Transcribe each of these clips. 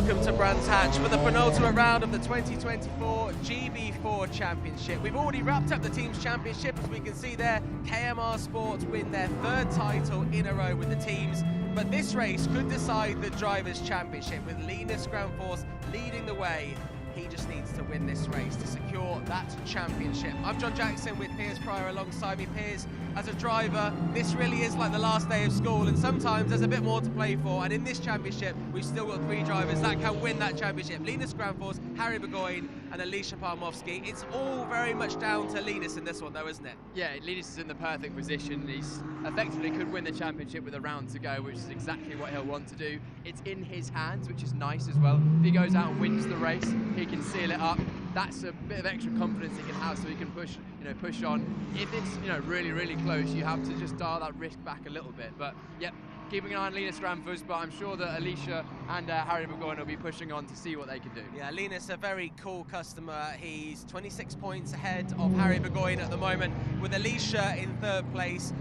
welcome to Brands Hatch for the penultimate round of the 2024 GB4 Championship. We've already wrapped up the team's championship. As we can see there, KMR Sports win their third title in a row with the teams. But this race could decide the Drivers' Championship with Linus Granfors leading the way. He just needs to win this race to secure that championship. I'm Jon Jackson with Piers Pryor alongside me. Piers, as a driver, this really is like the last day of school, and sometimes there's a bit more to play for. And in this championship, we've still got three drivers that can win that championship. Linus Granfors, Harry Burgoyne and Alicia Palmowski. It's all very much down to Linus in this one though, isn't it? Yeah, Linus is in the perfect position. He's effectively could win the championship with a round to go, which is exactly what he'll want to do. It's in his hands, which is nice as well. If he goes out and wins the race, he can seal it up. That's a bit of extra confidence he can have, so he can push on. If it's really close, you have to just dial that risk back a little bit. But yep, keeping an eye on Linus Granfors, but I'm sure that Alicia and Harry Burgoyne will be pushing on to see what they can do. Yeah, Linus, a very cool customer. He's 26 points ahead of Harry Burgoyne at the moment, with Alicia in third place.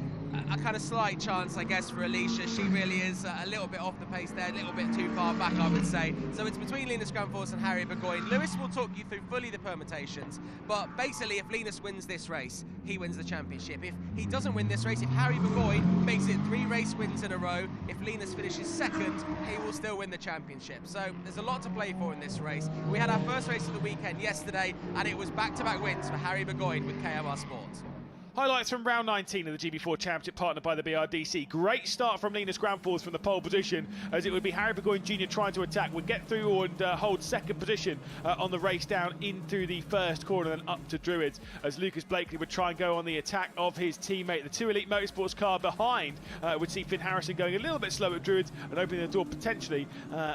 A kind of slight chance, I guess, for Alicia. She really is a little bit off the pace there, a little bit too far back, I would say. So it's between Linus Granfors and Harry Burgoyne. Lewis will talk you through fully the permutations, but basically if Linus wins this race, he wins the championship. If he doesn't win this race, if Harry Burgoyne makes it 3 race wins in a row, if Linus finishes second, he will still win the championship. So there's a lot to play for in this race. We had our first race of the weekend yesterday, and it was back-to-back wins for Harry Burgoyne with KMR Sports. Highlights from round 19 of the GB4 Championship, partnered by the BRDC. Great start from Linus Granfors from the pole position, as it would be Harry Burgoyne Jr. trying to attack, would get through and hold second position on the race down in through the first corner and up to Druids, as Lucas Blakely would try and go on the attack of his teammate. The 2 Elite Motorsports car behind would see Finn Harrison going a little bit slow at Druids and opening the door potentially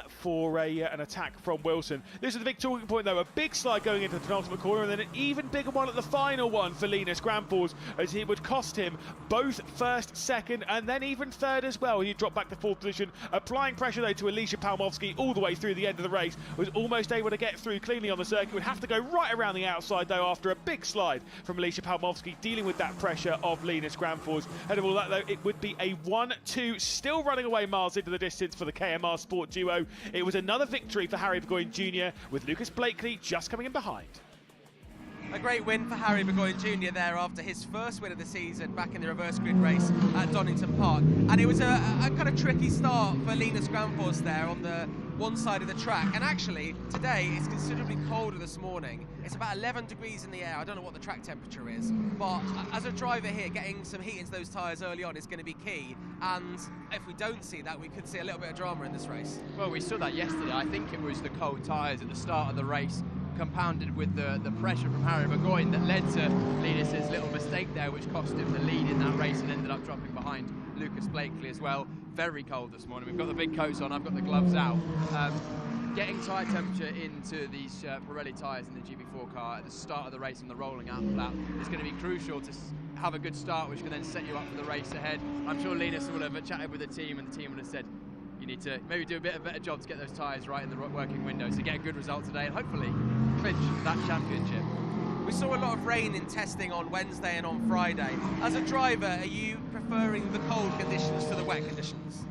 for an attack from Wilson. This is the big talking point though, a big slide going into the penultimate corner, and then an even bigger one at the final one for Linus Granfors, as it would cost him both first, second, and then even third as well. He dropped back to fourth position, applying pressure though to Alicia Palmowski all the way through the end of the race. Was almost able to get through cleanly on the circuit. Would have to go right around the outside though after a big slide from Alicia Palmowski, dealing with that pressure of Linus Granfors. Ahead of all that though, it would be a 1-2, still running away miles into the distance for the KMR Sport duo. It was another victory for Harry Burgoyne Jr., with Lucas Blakely just coming in behind. A great win for Harry Burgoyne Jr. there after his first win of the season back in the reverse grid race at Donington Park. And it was a kind of tricky start for Linus Granfors there on the one side of the track. And actually, today it's considerably colder this morning. It's about 11 degrees in the air. I don't know what the track temperature is, but as a driver here, getting some heat into those tyres early on is going to be key. And if we don't see that, we could see a little bit of drama in this race. Well, we saw that yesterday. I think it was the cold tyres at the start of the race, compounded with the pressure from Harry Burgoyne, that led to Linus's little mistake there, which cost him the lead in that race and ended up dropping behind Lucas Blakely as well. Very cold this morning. We've got the big coats on, I've got the gloves out. Getting tyre temperature into these Pirelli tyres in the GB4 car at the start of the race and the rolling out lap is going to be crucial to have a good start, which can then set you up for the race ahead. I'm sure Linus will have chatted with the team, and the team would have said, you need to maybe do a better job to get those tyres right in the working window to get a good result today and hopefully clinch that championship. We saw a lot of rain in testing on Wednesday and on Friday. As a driver, are you preferring the cold conditions to the wet conditions?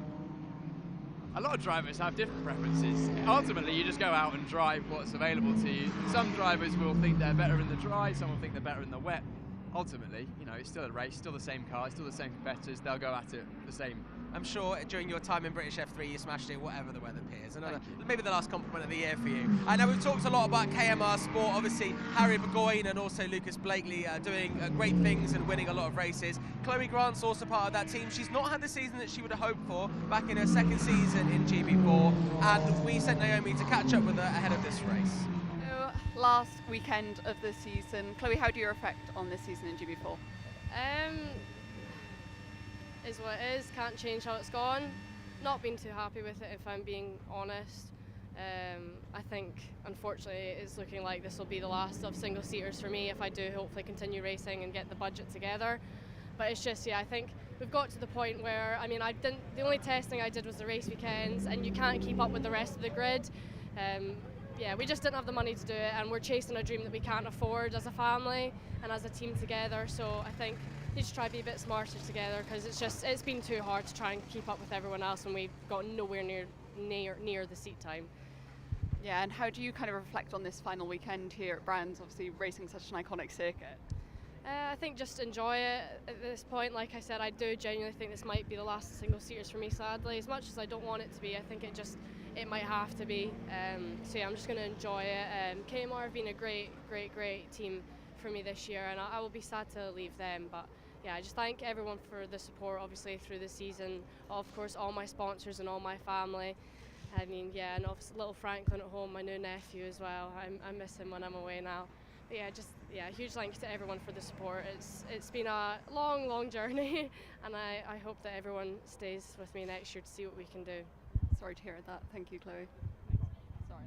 A lot of drivers have different preferences. Ultimately, you just go out and drive what's available to you. Some drivers will think they're better in the dry, some will think they're better in the wet. Ultimately, it's still a race, still the same car, still the same competitors, they'll go at it the same. I'm sure during your time in British F3 you smashed it whatever the weather, Piers. Maybe the last compliment of the year for you. I know we've talked a lot about KMR Sport, obviously Harry Burgoyne and also Lucas Blakely doing great things and winning a lot of races. Chloe Grant's also part of that team. She's not had the season that she would have hoped for back in her second season in GB4, and we sent Naomi to catch up with her ahead of this race. Last weekend of the season, Chloe, how do you reflect on this season in GB4? Is what it is, can't change how it's gone. Not been too happy with it, if I'm being honest. I think, unfortunately, it's looking like this will be the last of single-seaters for me if I do hopefully continue racing and get the budget together. But it's just, I think we've got to the point where, the only testing I did was the race weekends, and you can't keep up with the rest of the grid. We just didn't have the money to do it, and we're chasing a dream that we can't afford as a family and as a team together. So I think we need to try to be a bit smarter together, because it's been too hard to try and keep up with everyone else when we've got nowhere near the seat time. Yeah, and how do you kind of reflect on this final weekend here at Brands, obviously racing such an iconic circuit? I think just enjoy it at this point. Like I said, I do genuinely think this might be the last single-seaters for me, sadly. As much as I don't want it to be, I think it might have to be. So yeah, I'm just going to enjoy it. KMR have been a great team for me this year, and I will be sad to leave them. But yeah, I just thank everyone for the support, obviously, through the season. Of course, all my sponsors and all my family. I mean, yeah, and obviously little Franklin at home, my new nephew as well. I miss him when I'm away now. But yeah, huge thanks to everyone for the support. It's been a long journey, and I hope that everyone stays with me next year to see what we can do. Sorry to hear that. Thank you, Chloe. Sorry.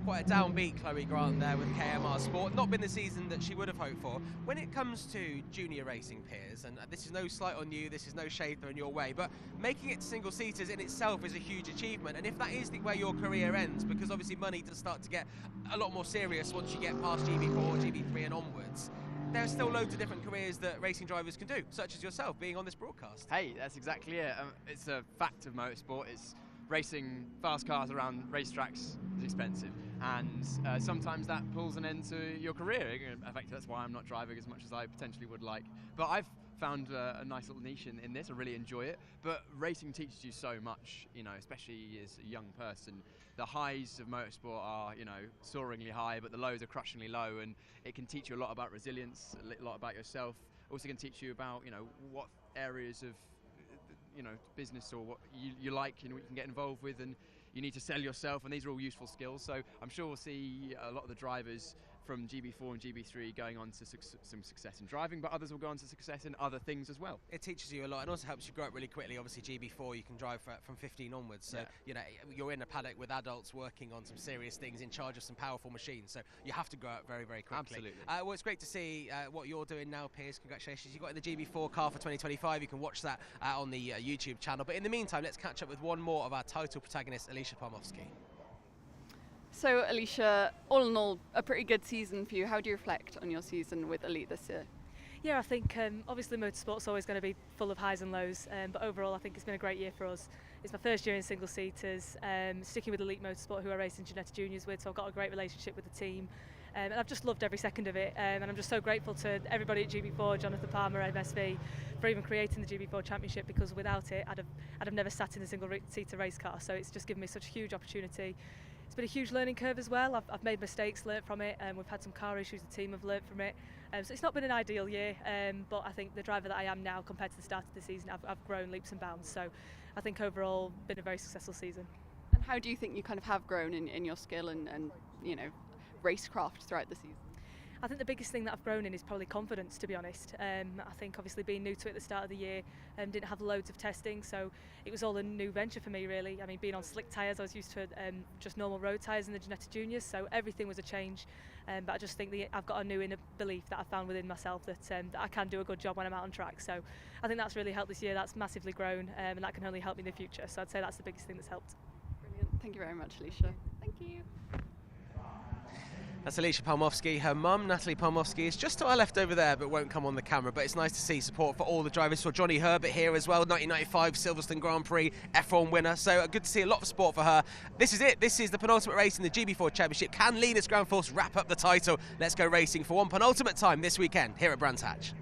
Quite a downbeat Chloe Grant there with KMR Sport. Not been the season that she would have hoped for. When it comes to junior racing, Piers, and this is no slight on you, this is no shade thrown your way, but making it single-seaters in itself is a huge achievement. And if that is where your career ends, because obviously money does start to get a lot more serious once you get past GB4, GB3 and onwards, there are still loads of different careers that racing drivers can do, such as yourself being on this broadcast. Hey, that's exactly it. It's a fact of motorsport. It's racing fast cars around racetracks is expensive, and sometimes that pulls an end to your career. In fact, that's why I'm not driving as much as I potentially would like. But I've found a nice little niche in this. I really enjoy it. But racing teaches you so much, you know, especially as a young person. The highs of motorsport are, you know, soaringly high, but the lows are crushingly low, and it can teach you a lot about resilience, a lot about yourself. Also can teach you about, you know, what areas of business or what you like, you know, what you can get involved with, and you need to sell yourself, and these are all useful skills. So I'm sure we'll see a lot of the drivers from GB4 and GB3 going on to some success in driving, but others will go on to success in other things as well. It teaches you a lot and also helps you grow up really quickly. Obviously GB4 you can drive from 15 onwards, so you know, you're in a paddock with adults working on some serious things, in charge of some powerful machines, so you have to grow up very quickly. Absolutely. Well, it's great to see what you're doing now, Piers. Congratulations. You got in the GB4 car for 2025. You can watch that on the YouTube channel, but in the meantime, let's catch up with one more of our title protagonists, Alicia Palmowski. So Alicia, all in all, a pretty good season for you. How do you reflect on your season with Elite this year? Yeah, I think obviously motorsport's always going to be full of highs and lows, but overall I think it's been a great year for us. It's my first year in single-seaters, sticking with Elite Motorsport, who I race in Ginetta Juniors with, so I've got a great relationship with the team. And I've just loved every second of it, and I'm just so grateful to everybody at GB4, Jonathan Palmer, MSV, for even creating the GB4 Championship, because without it I'd have never sat in a single-seater race car, so it's just given me such a huge opportunity. It's been a huge learning curve as well. I've made mistakes, learnt from it, and we've had some car issues, the team have learnt from it. So it's not been an ideal year, but I think the driver that I am now compared to the start of the season, I've grown leaps and bounds. So I think overall, been a very successful season. And how do you think you kind of have grown in your skill and you know, racecraft throughout the season? I think the biggest thing that I've grown in is probably confidence, to be honest. I think obviously being new to it at the start of the year, didn't have loads of testing, so it was all a new venture for me really. I mean, being on slick tyres, I was used to just normal road tyres in the Ginetta Juniors, so everything was a change. But I just think I've got a new inner belief that I found within myself that I can do a good job when I'm out on track. So I think that's really helped this year. That's massively grown, and that can only help me in the future. So I'd say that's the biggest thing that's helped. Brilliant. Thank you very much, Alicia. Thank you. That's Alicia Palmowski. Her mum, Natalie Palmowski, is just to our left over there, but won't come on the camera. But it's nice to see support for all the drivers. For Johnny Herbert here as well, 1995 Silverstone Grand Prix F1 winner. So good to see a lot of support for her. This is it. This is the penultimate race in the GB4 Championship. Can Linus Ground Force wrap up the title? Let's go racing for one penultimate time this weekend here at Brands Hatch.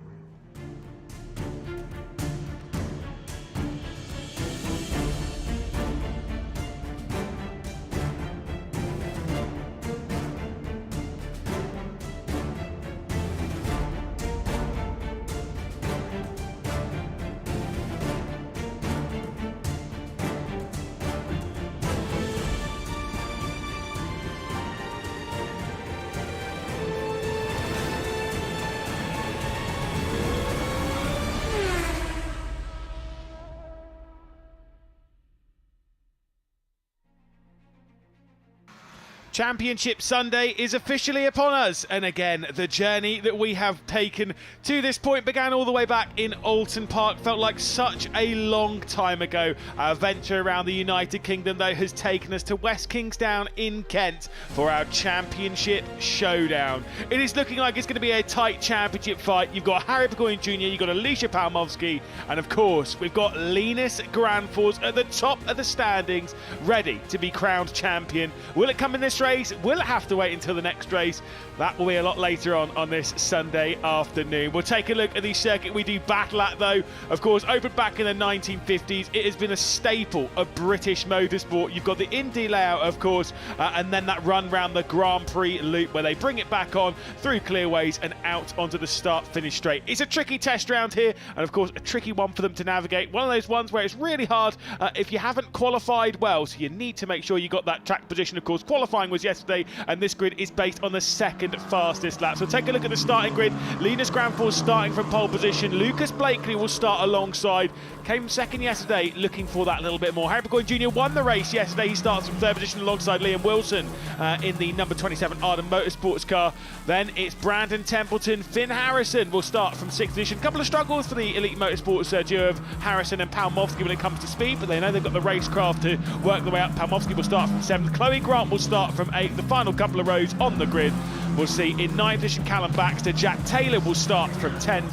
Championship Sunday is officially upon us, and again the journey that we have taken to this point began all the way back in Alton Park. Felt like such a long time ago. Our venture around the United Kingdom though has taken us to West Kingsdown in Kent for our Championship showdown. It is looking like it's going to be a tight championship fight. You've got Harry Burgoyne Jr., you've got Alicia Palmovsky, and of course we've got Linus Granfors at the top of the standings, ready to be crowned champion. Will it come in this race? Will it have to wait until the next race? That will be a lot later on this Sunday afternoon. We'll take a look at the circuit we do battle at though. Of course, opened back in the 1950s, it has been a staple of British motorsport. You've got the Indy layout, of course, and then that run round the Grand Prix loop where they bring it back on through clearways and out onto the start-finish straight. It's a tricky test round here, and of course a tricky one for them to navigate. One of those ones where it's really hard if you haven't qualified well, so you need to make sure you got that track position. Of course, qualifying was yesterday, and this grid is based on the second fastest lap. So take a look at the starting grid. Linus Granfors starting from pole position. Lucas Blakely will start alongside. Came second yesterday, looking for that little bit more. Harry Burgoyne Jr. won the race yesterday. He starts from third position alongside Liam Wilson in the number 27 Arden Motorsports car. Then it's Brandon Templeton. Finn Harrison will start from sixth position. A couple of struggles for the Elite Motorsports duo of Harrison and Palmovsky when it comes to speed, but they know they've got the racecraft to work their way up. Palmovsky will start from seventh. Chloe Grant will start from eighth. The final couple of rows on the grid we'll see in ninth position Callum Baxter. Jack Taylor will start from 10th.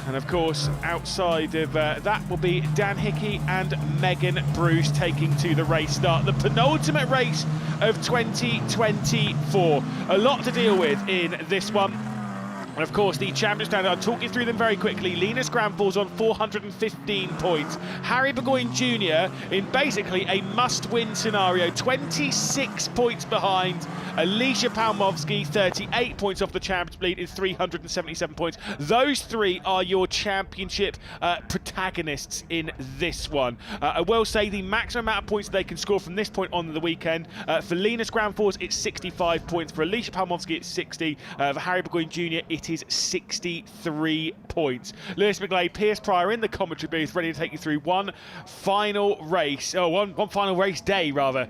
And of course, outside of that will be Dan Hickey and Megan Bruce taking to the race start. The penultimate race of 2024. A lot to deal with in this one. And of course, the champions standard, I'll talk you through them very quickly. Linus Granfors on 415 points. Harry Burgoyne Jr. in basically a must-win scenario, 26 points behind. Alicia Palmovsky, 38 points off the champions lead, is 377 points. Those three are your championship protagonists in this one. I will say the maximum amount of points they can score from this point on the weekend. For Linus Granfors, it's 65 points. For Alicia Palmovsky, it's 60. For Harry Burgoyne Jr., it is 63 points. Lewis McGlade, Piers Pryor in the commentary booth, ready to take you through one final race, one final race day rather,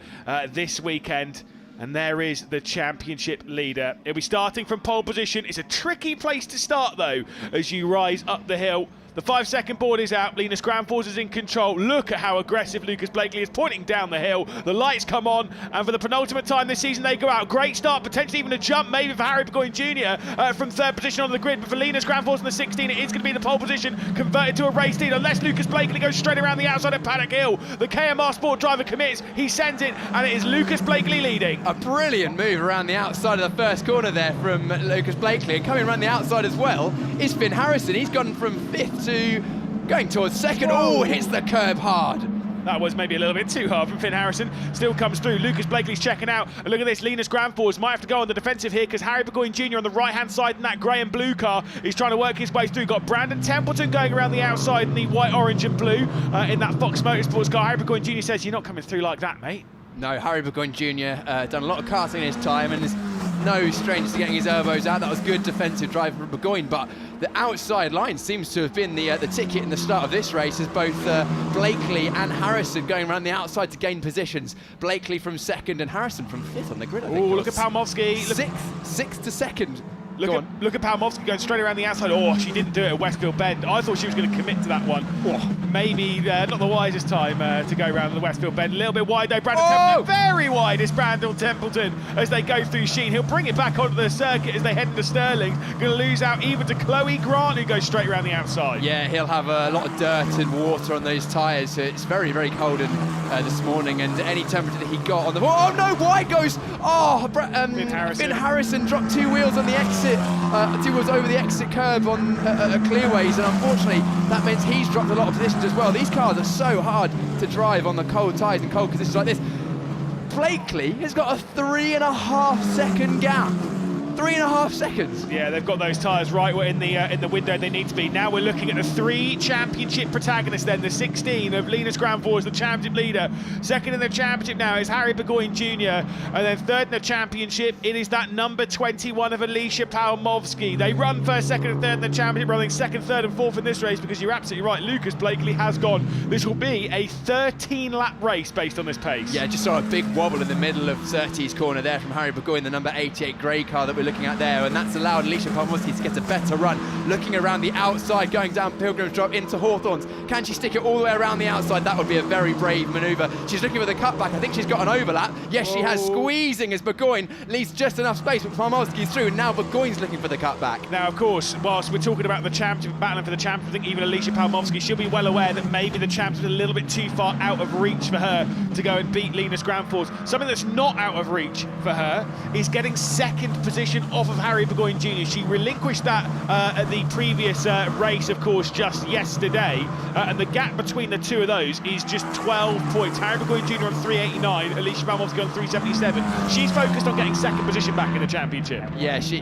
this weekend. And there is the championship leader. He'll be starting from pole position. It's a tricky place to start though, as you rise up the hill. The 5-second board is out. Linus Granfors is in control. Look at how aggressive Lucas Blakely is pointing down the hill. The lights come on, and for the penultimate time this season, they go out. Great start, potentially even a jump, maybe for Harry Burgoyne Jr. From third position on the grid. But for Linus Granfors in the 16, it is going to be the pole position converted to a race lead, unless Lucas Blakely goes straight around the outside of Paddock Hill. The KMR Sport driver commits. He sends it, and it is Lucas Blakely leading. A brilliant move around the outside of the first corner there from Lucas Blakely, and coming around the outside as well is Finn Harrison. He's gone from fifth to going towards second. Oh, hits the curb hard. That was maybe a little bit too hard from Finn Harrison. Still comes through. Lucas Blakely's checking out. And look at this. Linus Granfors might have to go on the defensive here because Harry Burgoyne Jr. on the right-hand side in that grey and blue car. He's trying to work his way through. Got Brandon Templeton going around the outside in the white, orange and blue in that Fox Motorsports car. Harry Burgoyne Jr. says, "You're not coming through like that, mate." No, Harry Burgoyne Jr. Done a lot of karting in his time and is no stranger to getting his elbows out. That was good defensive drive from Burgoyne, but the outside line seems to have been the ticket in the start of this race, as both Blakely and Harrison going around the outside to gain positions. Blakely from second and Harrison from fifth on the grid, I think. Oh, look at Palmovsky. Sixth to second. Look at Palmovsky going straight around the outside. Oh, she didn't do it at Westfield Bend. I thought she was going to commit to that one. Oh, maybe not the wisest time to go around the Westfield Bend. A little bit wide though. Brandon Templeton, very wide is Brandon Templeton as they go through Sheen. He'll bring it back onto the circuit as they head into Stirling. Going to lose out even to Chloe Grant, who goes straight around the outside. Yeah, he'll have a lot of dirt and water on those tyres. So it's very, very cold this morning, and any temperature that he got on the... Oh no, wide goes... Oh, Finn Harrison dropped two wheels on the exit. Two wheels over the exit curb on clearways, and unfortunately that means he's dropped a lot of positions as well. These cars are so hard to drive on the cold tyres and cold conditions like this. Blakely has got a 3.5 second gap 3.5 seconds. Yeah, they've got those tyres right in the window they need to be. Now we're looking at the 3 championship protagonists then, the 16 of Linus Granfors, the championship leader. Second in the championship now is Harry Burgoyne Jr. And then third in the championship, it is that number 21 of Alicia Palmovsky. They run first, second and third in the championship, running second, third and fourth in this race, because you're absolutely right, Lucas Blakely has gone. This will be a 13-lap race based on this pace. Yeah, just saw a big wobble in the middle of Surtees corner there from Harry Burgoyne, the number 88 grey car that we're looking at there, and that's allowed Alicia Palmovsky to get a better run. Looking around the outside, going down Pilgrim's Drop into Hawthorns. Can she stick it all the way around the outside? That would be a very brave manoeuvre. She's looking for the cutback. I think she's got an overlap. Yes, she has, squeezing as Burgoyne leaves just enough space, but Palmovsky's through, and now Burgoyne's looking for the cutback. Now, of course, whilst we're talking about the championship, battling for the championship, I think even Alicia Palmovsky should be well aware that maybe the championship is a little bit too far out of reach for her to go and beat Linus Granfors. Something that's not out of reach for her is getting second position off of Harry Burgoyne Jr. She relinquished that at the previous race, of course, just yesterday, and the gap between the two of those is just 12 points. Harry Burgoyne Jr. on 389, Alicia Palmovsky on 377. She's focused on getting second position back in the championship. Yeah, if she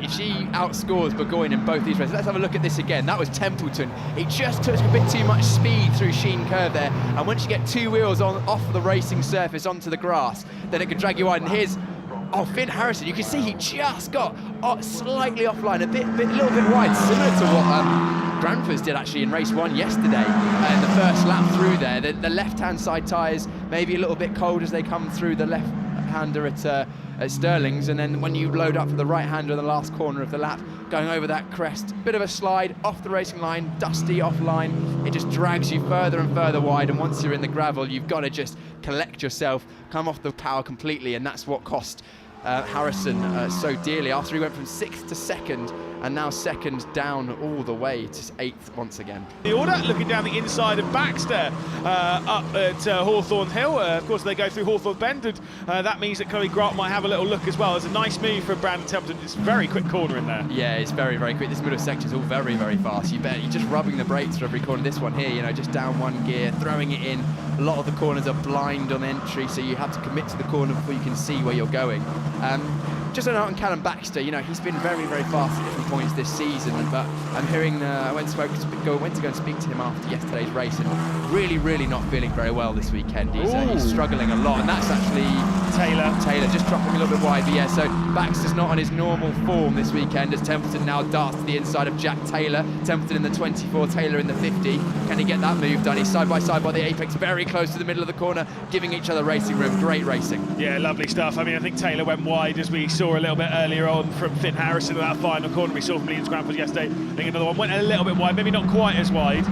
outscores Burgoyne in both these races. Let's have a look at this again. That was Templeton. He just took a bit too much speed through Sheen Curve there, and once you get two wheels off the racing surface onto the grass, then it can drag you wide. And here's Finn Harrison. You can see he just got slightly offline, a little bit wide, similar to what Granfors did actually in race 1 yesterday in the first lap through there. The left-hand side tyres maybe a little bit cold as they come through the left-hander at Stirling's, and then when you load up for the right-hander in the last corner of the lap, going over that crest, bit of a slide off the racing line, dusty offline, it just drags you further and further wide, and once you're in the gravel, you've got to just collect yourself, come off the power completely, and that's what cost Harrison so dearly after he went from 6th to 2nd, and now 2nd down all the way to 8th once again. The order looking down the inside of Baxter up at Hawthorne Hill. Of course, they go through Hawthorne Bend, and that means that Chloe Grant might have a little look as well. It's a nice move for Brandon Templeton. It's a very quick corner in there. Yeah, it's very, very quick. This middle section is all very, very fast. You're just rubbing the brakes for every corner. This one here, just down one gear, throwing it in. A lot of the corners are blind on entry, so you have to commit to the corner before you can see where you're going. Just a note on Callum Baxter, he's been very, very fast at different points this season, but I'm hearing, I went to go and speak to him after yesterday's race, and really, really not feeling very well this weekend. He's struggling a lot, and that's actually Taylor just dropping a little bit wide. But yeah, so Baxter's not on his normal form this weekend, as Templeton now darts to the inside of Jack Taylor. Templeton in the 24, Taylor in the 50. Can he get that move done? He's side by side by the apex, very close to the middle of the corner, giving each other racing room. Great racing. Yeah, lovely stuff. I mean, I think Taylor went wide, as we saw a little bit earlier on from Finn Harrison in that final corner we saw from Linus Granfors yesterday. I think another one went a little bit wide, maybe not quite as wide,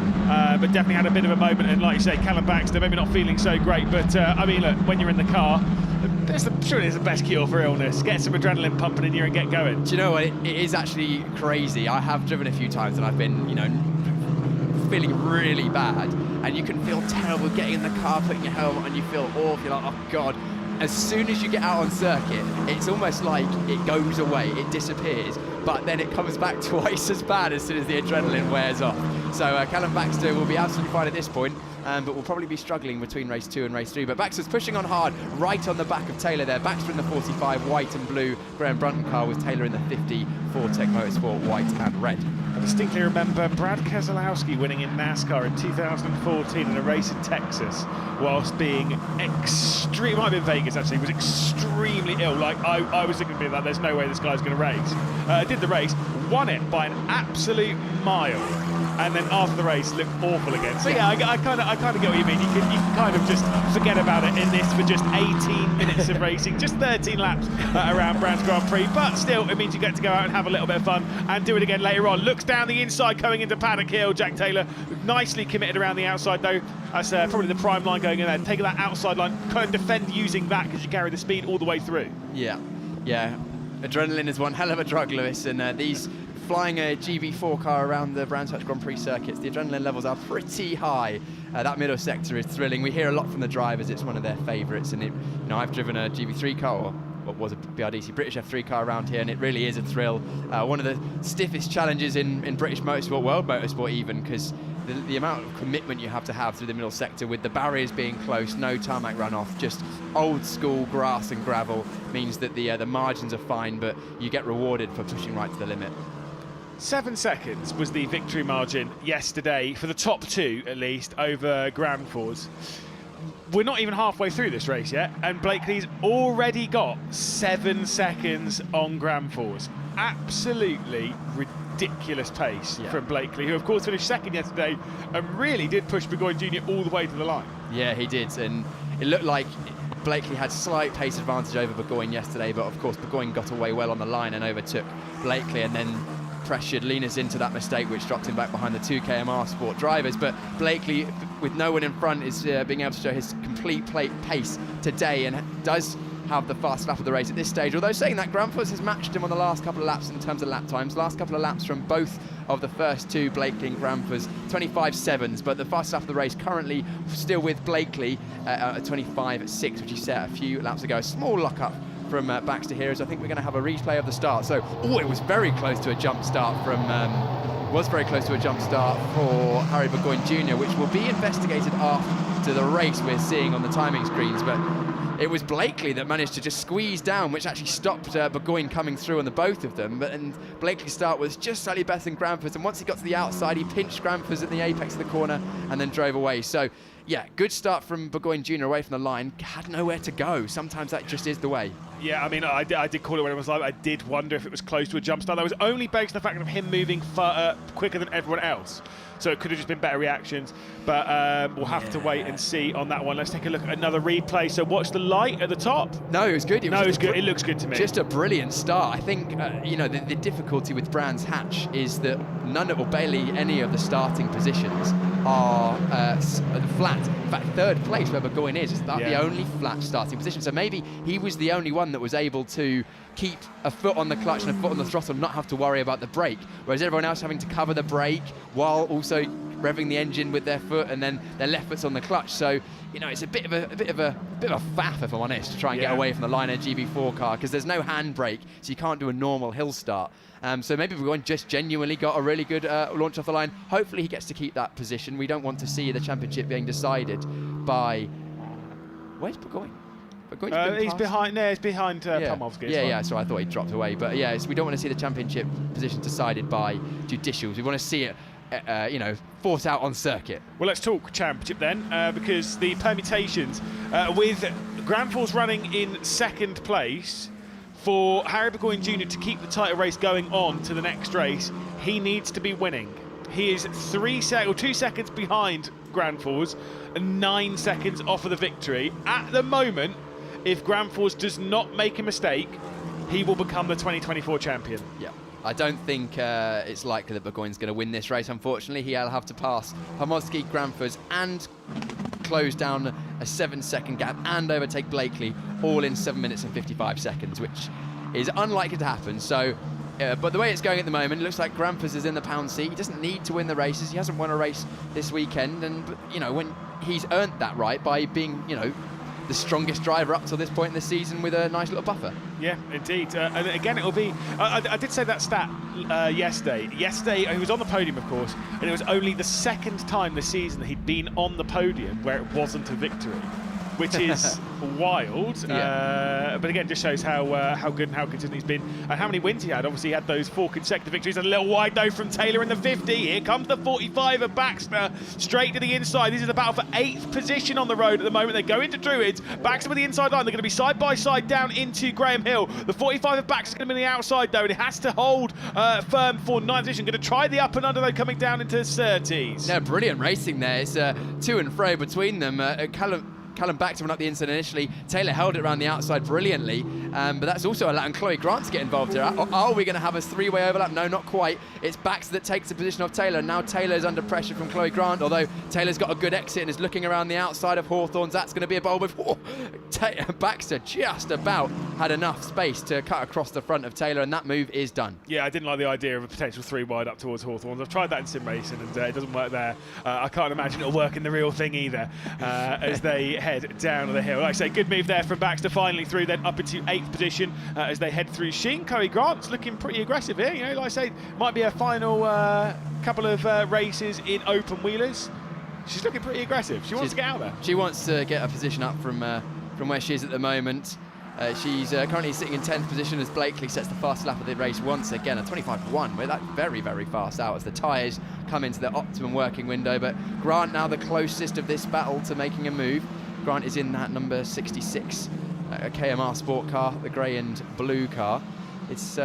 but definitely had a bit of a moment. And like you say, Callum Baxter maybe not feeling so great, but I mean, look, when you're in the car, surely it's the best cure for illness. Get some adrenaline pumping in you and get going. Do you know what? It is actually crazy. I have driven a few times and I've been, feeling really bad, and you can feel terrible getting in the car, putting your helmet on, you feel awful, you're like, oh God. As soon as you get out on circuit, it's almost like it goes away, it disappears, but then it comes back twice as bad as soon as the adrenaline wears off. So Callum Baxter will be absolutely fine at this point, but will probably be struggling between race 2 and race 3. But Baxter's pushing on hard, right on the back of Taylor there. Baxter in the 45, white and blue, Graham Brunton car, with Taylor in the 50, Tech Motorsport, white and red. I distinctly remember Brad Keselowski winning in NASCAR in 2014 in a race in Texas, whilst being extreme. Might have been Vegas actually. Was extremely ill. Like I was thinking about, there's no way this guy's going to race. Did the race, won it by an absolute mile, and then after the race looked awful again. So yeah, I kind of get what you mean. You can kind of just forget about it in this for just 18 minutes of racing, just 13 laps around Brands Grand Prix. But still, it means you get to go out and have a little bit of fun and do it again later on. Looks down the inside coming into Paddock Hill. Jack Taylor nicely committed around the outside though. That's probably the prime line going in there. Taking that outside line, kind of defend using that because you carry the speed all the way through. Yeah. Adrenaline is one hell of a drug, Lewis, and these flying a GB4 car around the Brands Hatch Grand Prix circuits, the adrenaline levels are pretty high. That middle sector is thrilling. We hear a lot from the drivers. It's one of their favourites, and I've driven a GB3 car, or what was a BRDC British F3 car around here, and it really is a thrill. One of the stiffest challenges in British motorsport, world motorsport even, because the amount of commitment you have to have through the middle sector with the barriers being close, no tarmac runoff, just old school grass and gravel means that the margins are fine, but you get rewarded for pushing right to the limit. 7 seconds was the victory margin yesterday for the top two, at least, over Grand Fours. We're not even halfway through this race yet, and Blakely's already got 7 seconds on Grand Fours. Absolutely ridiculous pace from Blakely, who of course finished second yesterday and really did push Burgoyne Jr. all the way to the line. Yeah, he did, and it looked like Blakely had slight pace advantage over Burgoyne yesterday, but of course Burgoyne got away well on the line and overtook Blakely, and then pressured Linus into that mistake, which dropped him back behind the two KMR Sport drivers. But Blakely, with no one in front, is being able to show his complete pace today and does have the fast lap of the race at this stage. Although saying that, Grand Fours has matched him on the last couple of laps in terms of lap times. Last couple of laps from both of the first two Blakely and Grand Fours, 25.7s, but the fast lap of the race currently still with Blakely at 25.6, which he set a few laps ago. A small lock-up from Baxter here, as I think we're going to have a replay of the start. So, it was very close to a jump start for Harry Burgoyne Jr., which will be investigated after the race we're seeing on the timing screens. But it was Blakely that managed to just squeeze down, which actually stopped Burgoyne coming through on the both of them. And Blakely's start was just slightly better than Grand Fours, and once he got to the outside, he pinched Grand Fours at the apex of the corner and then drove away. So, yeah, good start from Burgoyne Jr. away from the line. Had nowhere to go. Sometimes that just is the way. Yeah, I mean, I did call it when it was live. I did wonder if it was close to a jump start. That was only based on the fact of him moving quicker than everyone else. So it could have just been better reactions. But we'll have to wait and see on that one. Let's take a look at another replay. So watch the light at the top. No, it was good. It was good. It looks good to me. Just a brilliant start. I think, the difficulty with Brands Hatch is that none of, or barely any of the starting positions are flat. In fact, third place where Burgoyne is the only flat starting position. So maybe he was the only one that was able to keep a foot on the clutch and a foot on the throttle and not have to worry about the brake, whereas everyone else having to cover the brake while also revving the engine with their foot, and then their left foot's on the clutch. So it's a bit of a faff, if I'm honest, to try and get away from the line of a GB4 car, because there's no handbrake, so you can't do a normal hill start. So maybe Burgoyne just genuinely got a really good launch off the line. Hopefully he gets to keep that position. We don't want to see the championship being decided by... Where's Burgoyne? He's behind Pomovsky. So I thought he dropped away. But we don't want to see the championship position decided by judicials. We want to see it, fought out on circuit. Well, let's talk championship then, because the permutations with Grand Fours running in second place, for Harry Burgoyne Jr. to keep the title race going on to the next race, he needs to be winning. He is 2 seconds behind Grand Fours and 9 seconds off of the victory. At the moment, if Grand Fours does not make a mistake, he will become the 2024 champion. Yeah, I don't think it's likely that Burgoyne's going to win this race, unfortunately. He'll have to pass Pomovsky, Grand Fours, and close down a 7-second gap and overtake Blakely, all in 7 minutes and 55 seconds, which is unlikely to happen. So, but the way it's going at the moment, it looks like Grand Fours is in the pound seat. He doesn't need to win the races. He hasn't won a race this weekend, and when he's earned that right by being, the strongest driver up to this point in the season with a nice little buffer. Yeah, indeed. And again, it'll be... I did say that stat yesterday. Yesterday, he was on the podium, of course, and it was only the second time this season that he'd been on the podium where it wasn't a victory, which is wild. But again, just shows how good and how consistent he's been and how many wins he had. Obviously, he had those 4 consecutive victories. A little wide though from Taylor in the 50. Here comes the 45 of Baxter, straight to the inside. This is a battle for 8th position on the road at the moment. They go into Druids. Baxter with the inside line. They're going to be side by side down into Graham Hill. The 45 of Baxter's going to be on the outside though, and it has to hold firm for 9th position. Going to try the up and under though, coming down into 30s. Yeah, brilliant racing there. It's to and fro between them. Callum Baxter went up the inside initially. Taylor held it around the outside brilliantly, but that's also allowing Chloe Grant to get involved here. Are we going to have a 3-way overlap? No, not quite. It's Baxter that takes the position of Taylor. Now Taylor's under pressure from Chloe Grant, although Taylor's got a good exit and is looking around the outside of Hawthorns. That's going to be a bowl with Baxter just about had enough space to cut across the front of Taylor, and that move is done. Yeah, I didn't like the idea of a potential 3-wide up towards Hawthorns. I've tried that in sim racing and it doesn't work there. I can't imagine it'll work in the real thing either, as they head down the hill. Like I say, good move there from Baxter, finally through, then up into 8th position as they head through Sheen. Chloe Grant's looking pretty aggressive here. You know, like I say, might be a final couple of races in open wheelers. She's looking pretty aggressive. She wants to get out there. She wants to get a position up from where she is at the moment. She's currently sitting in 10th position as Blakely sets the fastest lap of the race once again, a 25.1. We're very, very fast out as the tyres come into their optimum working window. But Grant now the closest of this battle to making a move. Grant is in that number 66 KMR sport car, the grey and blue car. It's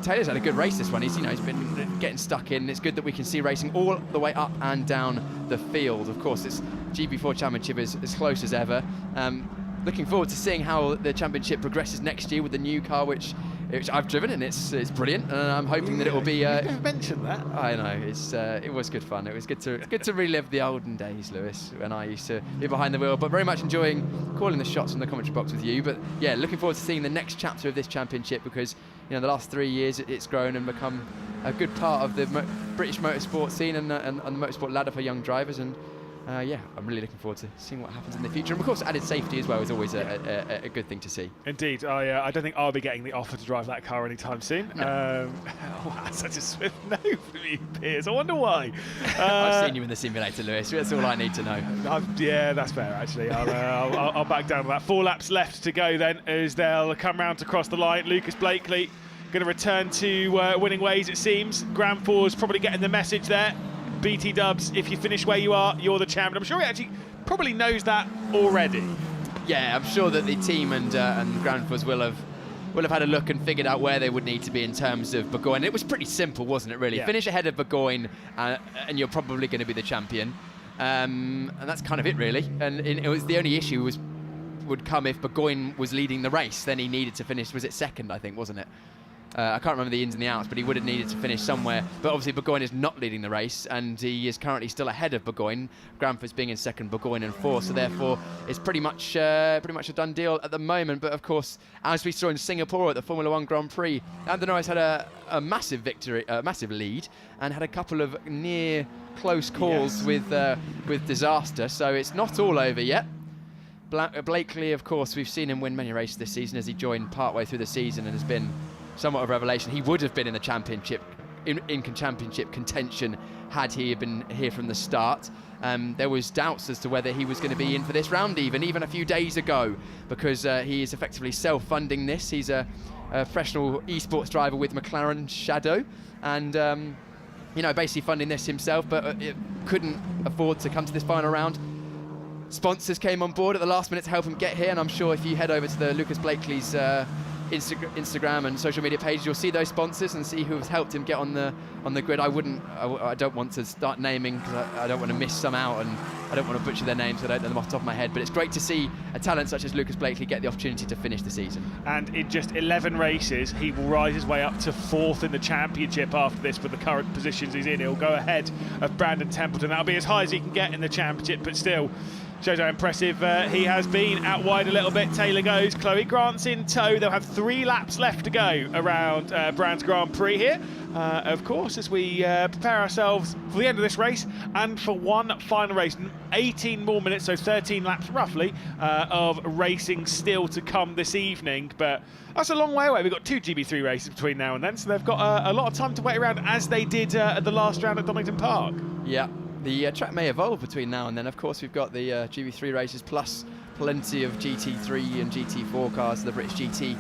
Taylor's had a good race this one. He's been getting stuck in. It's good that we can see racing all the way up and down the field. Of course, this GB4 Championship is as close as ever. Looking forward to seeing how the championship progresses next year with the new car, which I've driven, and it's brilliant. And I'm hoping that it will be. You never mentioned that. I know it was good fun. It was good to relive the olden days, Lewis, when I used to be behind the wheel. But very much enjoying calling the shots from the commentary box with you. But yeah, looking forward to seeing the next chapter of this championship, because the last 3 years it's grown and become a good part of the British motorsport scene and the motorsport ladder for young drivers. And yeah, I'm really looking forward to seeing what happens in the future. And of course, added safety as well is always a good thing to see. Indeed. I don't think I'll be getting the offer to drive that car anytime soon. No. Wow, such a swift no from you, Piers. I wonder why. I've seen you in the simulator, Lewis. That's all I need to know. Yeah, that's fair, actually. I'll back down to that. 4 laps left to go then, as they'll come round to cross the line. Lucas Blakely going to return to winning ways, it seems. Grand Four's probably getting the message there. BT Dubs, if you finish where you are, you're the champion. I'm sure he actually probably knows that already. Yeah, I'm sure that the team and Grand Fours will have had a look and figured out where they would need to be in terms of Burgoyne. It was pretty simple, wasn't it, really? Yeah. Finish ahead of Burgoyne and you're probably going to be the champion. And that's kind of it, really. And it was the only issue would come if Burgoyne was leading the race. Then he needed to finish, was it second, I think, wasn't it? I can't remember the ins and the outs, but he would have needed to finish somewhere. But obviously Burgoyne is not leading the race, and he is currently still ahead of Burgoyne. Granford's being in second, Burgoyne in fourth, so therefore it's pretty much a done deal at the moment. But of course, as we saw in Singapore at the Formula One Grand Prix, Lando Norris had a massive victory, massive lead, and had a couple of near close calls with disaster. So it's not all over yet. Blakely, of course, we've seen him win many races this season as he joined partway through the season and has been somewhat of a revelation. He would have been in the championship, in championship contention had he been here from the start. There was doubts as to whether he was going to be in for this round even a few days ago, because he is effectively self-funding this. He's a professional esports driver with McLaren Shadow, and basically funding this himself, but it couldn't afford to come to this final round. Sponsors came on board at the last minute to help him get here, and I'm sure if you head over to the Lucas Blakely's Instagram and social media pages, you'll see those sponsors and see who has helped him get on the grid. I don't want to start naming, because I don't want to miss some out, and I don't want to butcher their names, so I don't know them off the top of my head. But it's great to see a talent such as Lucas Blakely get the opportunity to finish the season. And in just 11 races, he will rise his way up to 4th in the championship after this with the current positions he's in. He'll go ahead of Brandon Templeton. That'll be as high as he can get in the championship, but still shows how impressive he has been. Out wide a little bit, Taylor goes. Chloe Grant's in tow. They'll have 3 laps left to go around Brands Grand Prix here. Of course, as we prepare ourselves for the end of this race and for one final race. 18 more minutes, so 13 laps roughly, of racing still to come this evening. But that's a long way away. We've got 2 GB3 races between now and then, so they've got a lot of time to wait around, as they did at the last round at Donington Park. Yeah. The track may evolve between now and then. Of course, we've got the GB3 races plus plenty of GT3 and GT4 cars, the British GT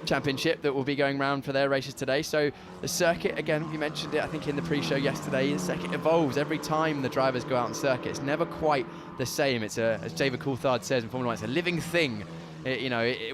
Championship, that will be going round for their races today. So the circuit, again, we mentioned it, I think, in the pre-show yesterday, the circuit evolves every time the drivers go out on circuit. It's never quite the same. It's as David Coulthard says in Formula 1, it's a living thing.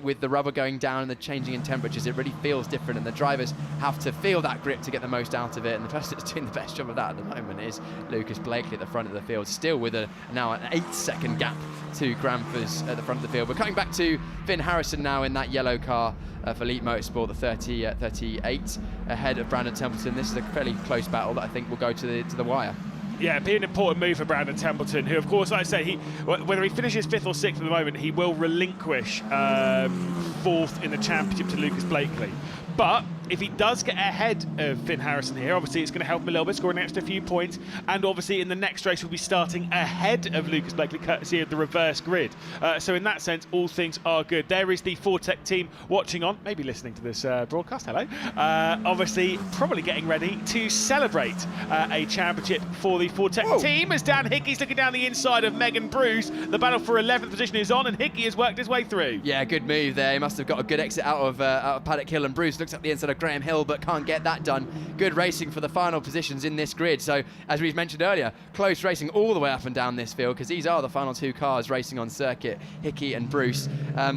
With the rubber going down and the changing in temperatures, it really feels different, and the drivers have to feel that grip to get the most out of it. And the person that's doing the best job of that at the moment is Lucas Blakely at the front of the field, still with now an 8-second gap to Granfors at the front of the field. But coming back to Finn Harrison now in that yellow car for Elite Motorsport, the 38, ahead of Brandon Templeton. This is a fairly close battle that I think will go to the wire. Yeah, it'd be an important move for Brandon Templeton, who, of course, like I say, whether he finishes 5th or 6th at the moment, he will relinquish 4th in the championship to Lucas Blakely. But if he does get ahead of Finn Harrison here, obviously it's going to help him a little bit, score an extra few points, and obviously in the next race we'll be starting ahead of Lucas Blakely, courtesy of the reverse grid. So in that sense, all things are good. There is the Fortec team watching on, maybe listening to this broadcast, hello. Obviously probably getting ready to celebrate a championship for the Fortec team, as Dan Hickey's looking down the inside of Megan Bruce. The battle for 11th position is on, and Hickey has worked his way through. Yeah, good move there. He must have got a good exit out of Paddock Hill, and Bruce looks at the inside of Graham Hill but can't get that done. Good racing for the final positions in this grid. So as we've mentioned earlier, close racing all the way up and down this field, because these are the final two cars racing on circuit, Hickey and Bruce,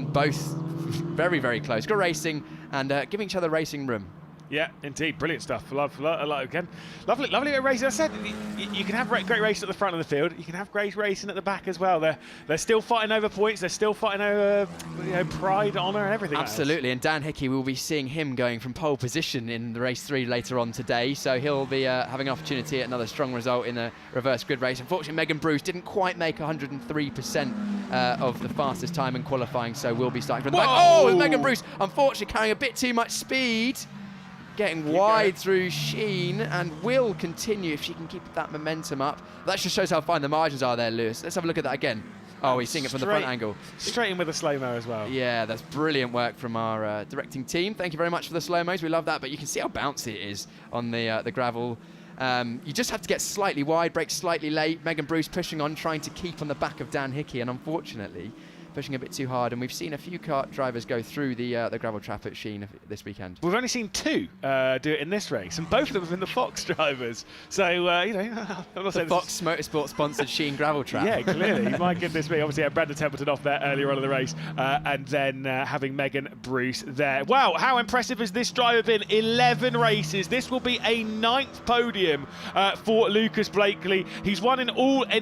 both very, very close. Good racing and giving each other racing room. Yeah, indeed, brilliant stuff. Again, lovely racing. As I said, you can have great racing at the front of the field. You can have great racing at the back as well. They're still fighting over points. They're still fighting over pride, honour, and everything. Absolutely, and Dan Hickey, will be seeing him going from pole position in the race 3 later on today. So he'll be having an opportunity at another strong result in a reverse grid race. Unfortunately, Megan Bruce didn't quite make 103% of the fastest time in qualifying, so we'll be starting from the back. Oh, with Megan Bruce, unfortunately, carrying a bit too much speed. Getting wide through Sheen, and will continue if she can keep that momentum up. That just shows how fine the margins are there, Lewis. Let's have a look at that again. Oh, he's seeing it from the front angle. Straight in with a slow-mo as well. Yeah, that's brilliant work from our directing team. Thank you very much for the slow-mos. We love that, but you can see how bouncy it is on the gravel. You just have to get slightly wide, brake slightly late. Megan Bruce pushing on, trying to keep on the back of Dan Hickey, and unfortunately pushing a bit too hard, and we've seen a few kart drivers go through the gravel trap at Sheen this weekend. We've only seen 2 do it in this race, and both of them have been the Fox drivers. So, I'm not saying Fox Motorsport sponsored Sheen gravel trap. Yeah, clearly. My goodness me. Obviously, I had Brandon Templeton off there earlier on in the race, and then having Megan Bruce there. Wow, how impressive has this driver been? 11 races. This will be a 9th podium for Lucas Blakely. He's won in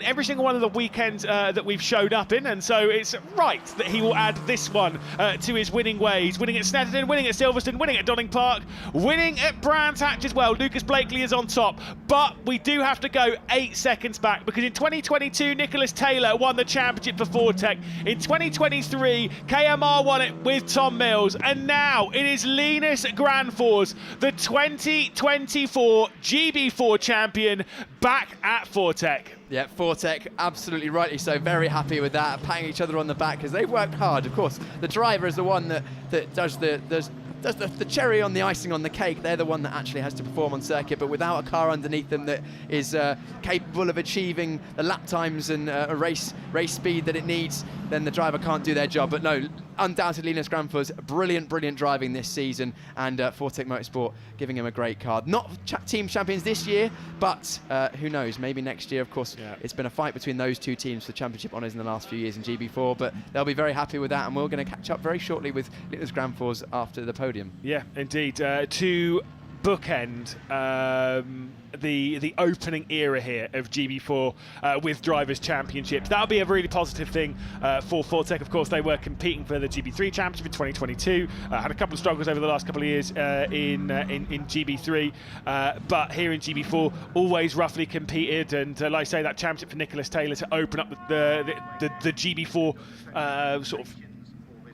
every single one of the weekends that we've showed up in, and so it's right that he will add this one to his winning ways. Winning at Snetterton, winning at Silverstone, winning at Donning Park, winning at Brands Hatch as well. Lucas Blakely is on top, but we do have to go 8 seconds back, because in 2022 Nicholas Taylor won the championship for Fortec. In 2023 KMR won it with Tom Mills, and now it is Linus Granfors, the 2024 GB4 champion, back at Fortec. Yeah, Fortec, absolutely rightly so. Very happy with that, patting each other on the back because they've worked hard. Of course, the driver is the one that does the cherry on the icing on the cake. They're the one that actually has to perform on circuit, but without a car underneath them that is capable of achieving the lap times and a race speed that it needs, then the driver can't do their job. But no, undoubtedly Linus Granfors, brilliant driving this season, and Fortec Motorsport giving him a great card. Not team champions this year, but who knows, maybe next year. Of course, it's been a fight between those two teams for championship honours in the last few years in GB4, but they'll be very happy with that, and we're going to catch up very shortly with Linus Granfors after the podium. Yeah, indeed. To bookend the opening era here of GB4 with Drivers' Championships. That'll be a really positive thing for Fortec. Of course, they were competing for the GB3 Championship in 2022. Had a couple of struggles over the last couple of years in GB3, but here in GB4, always roughly competed. And like I say, that championship for Nicholas Taylor to open up the GB4 sort of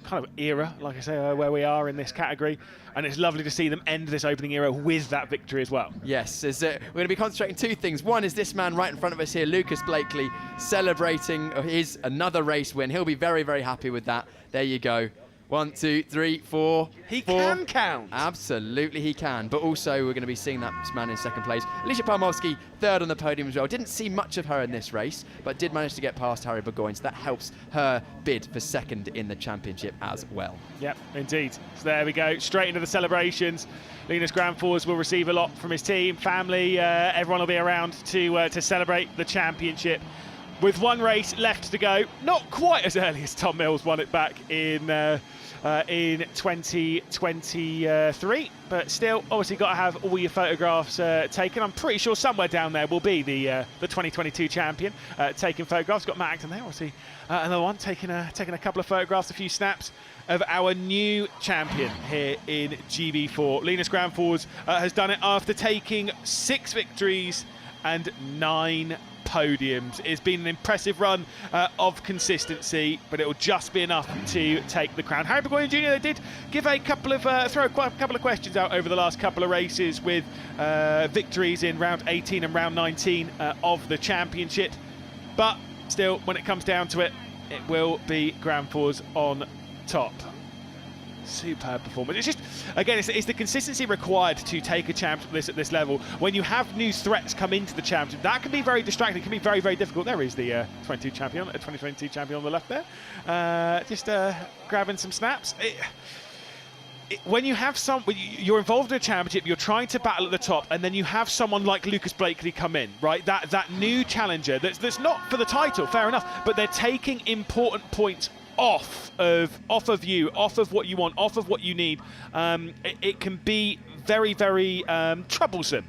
kind of era, like I say, where we are in this category, and it's lovely to see them end this opening era with that victory as well. Yes, we're going to be concentrating 2 things. One is this man right in front of us here, Lucas Blakely, celebrating his another race win. He'll be very, very happy with that. There you go. 1, 2, 3, 4. He can count. Absolutely, he can. But also, we're going to be seeing that man in second place. Alicia Palmowski, third on the podium as well. Didn't see much of her in this race, but did manage to get past Harry Burgoyne, so that helps her bid for second in the championship as well. Yep, indeed. So there we go. Straight into the celebrations. Linus Granfors will receive a lot from his team, family. Everyone will be around to celebrate the championship. With one race left to go, not quite as early as Tom Mills won it back in 2023, but still, obviously, got to have all your photographs taken. I'm pretty sure somewhere down there will be the 2022 champion taking photographs. Got Matt Acton there, obviously, another one taking a couple of photographs, a few snaps of our new champion here in GB4. Linus Granfors has done it after taking 6 victories and 9 podiums. It's been an impressive run of consistency, but it will just be enough to take the crown. Harry Maguire Jr., they did give a couple of throw a couple of questions out over the last couple of races with victories in round 18 and round 19 of the championship, but still, when it comes down to it, it will be Grand Fours on top. Superb performance. It's just, again, it's the consistency required to take a championship at this level. When you have new threats come into the championship, that can be very distracting. It can be very, very difficult. There is the 2022 champion on the left there. Just grabbing some snaps. When you have you're involved in a championship, you're trying to battle at the top, and then you have someone like Lucas Blakely come in, right? That new challenger that's not for the title, fair enough, but they're taking important points off of you, off of what you want, off of what you need. It can be very, very troublesome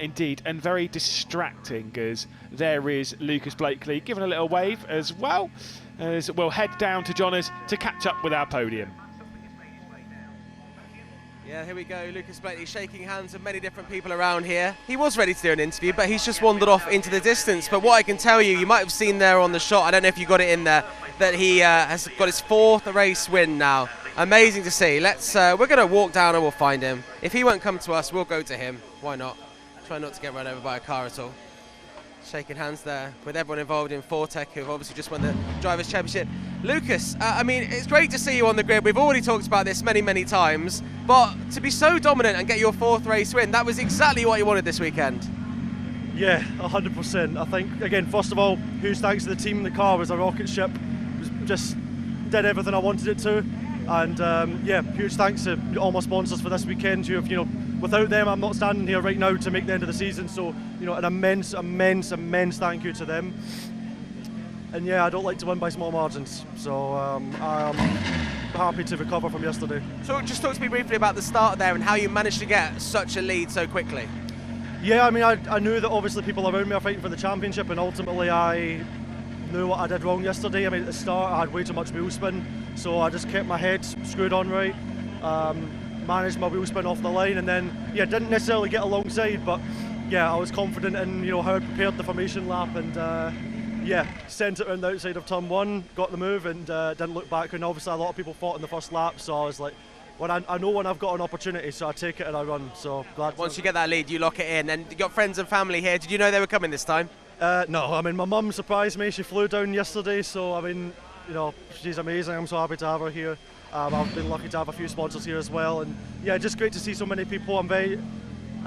indeed, and very distracting, as there is Lucas Blakely giving a little wave as well, as we'll head down to Johners to catch up with our podium. Yeah, here we go, Lucas Blakely shaking hands with many different people around here. He was ready to do an interview, but he's just wandered off into the distance. But what I can tell you, you might have seen there on the shot, I don't know if you got it in there, that he has got his 4th race win now. Amazing to see. We're going to walk down and we'll find him. If he won't come to us, we'll go to him. Why not? Try not to get run over by a car at all. Shaking hands there with everyone involved in Fortec, who've obviously just won the Drivers' Championship. Lucas, I mean, it's great to see you on the grid. We've already talked about this many, many times, but to be so dominant and get your 4th race win, that was exactly what you wanted this weekend. Yeah, 100%. I think, again, first of all, huge thanks to the team. The car was a rocket ship. It just did everything I wanted it to. And yeah, huge thanks to all my sponsors for this weekend. Without them, I'm not standing here right now to make the end of the season. So, an immense thank you to them. And yeah, I don't like to win by small margins. So I'm happy to recover from yesterday. So just talk to me briefly about the start there and how you managed to get such a lead so quickly. Yeah, I mean, I knew that obviously people around me are fighting for the championship, and ultimately I knew what I did wrong yesterday. I mean, at the start I had way too much wheel spin, so I just kept my head screwed on right, managed my wheel spin off the line, and then, yeah, didn't necessarily get alongside, but yeah, I was confident in how I prepared the formation lap, and yeah, sent it around the outside of turn 1, got the move, and didn't look back. And obviously a lot of people fought in the first lap, so I was like, I know when I've got an opportunity, so I take it and I run. So glad. Once you get that lead, you lock it in, and you got friends and family here. Did you know they were coming this time? No, I mean, my mum surprised me. She flew down yesterday, so I mean, she's amazing. I'm so happy to have her here. I've been lucky to have a few sponsors here as well, and yeah, just great to see so many people. I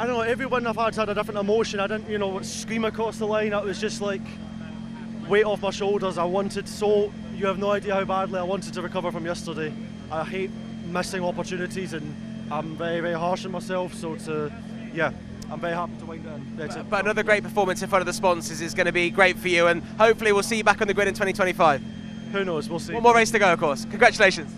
don't know, everyone I've had a different emotion. I didn't, scream across the line. It was just like weight off my shoulders. You have no idea how badly I wanted to recover from yesterday. I hate missing opportunities, and I'm very, very harsh on myself. So I'm very happy to wind it in. But another great performance in front of the sponsors is going to be great for you, and hopefully we'll see you back on the grid in 2025. Who knows? We'll see. One more race to go, of course. Congratulations.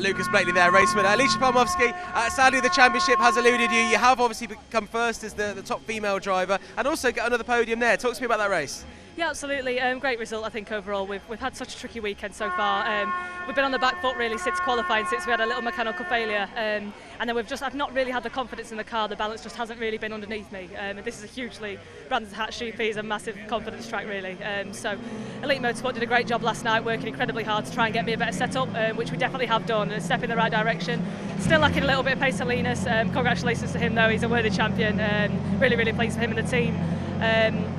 Lucas Blakely there, race winner. Alicia Palmovsky, sadly the championship has eluded you. You have obviously become first as the top female driver, and also got another podium there. Talk to me about that race. Yeah, absolutely. Great result, I think, overall. We've had such a tricky weekend so far. We've been on the back foot really since qualifying, since we had a little mechanical failure. And then I've not really had the confidence in the car. The balance just hasn't really been underneath me. And this is a hugely, Brands Hatch GP is a massive confidence track, really. So Elite Motorsport did a great job last night, working incredibly hard to try and get me a better setup, which we definitely have done, and a step in the right direction. Still lacking a little bit of pace to Linus. Congratulations to him, though. He's a worthy champion. Really, really pleased for him and the team.